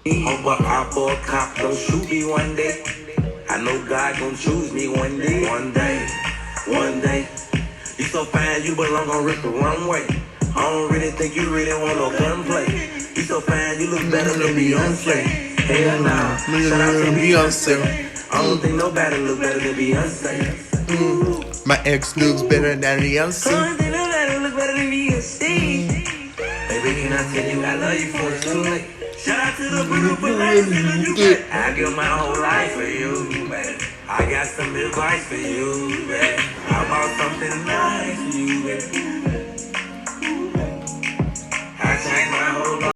Hope a op or a cop don't shoot me one day. I know God gon' choose me one day. One day, one day. You so fine, you belong on Rip the Runway. I don't really think you really want no gunplay. You so fine, you look better than Beyonce. Hell nah, shout out to Beyonce. I don't think nobody look better than Beyonce. My ex looks better than Beyonce. I don't think nobody look better than Beyonce. Baby, can I tell you I love you for it's too late? Shout out to the beautiful ladies in the UK. I give my whole life for you, baby. I got some advice for you, baby. How about something nice for you, baby?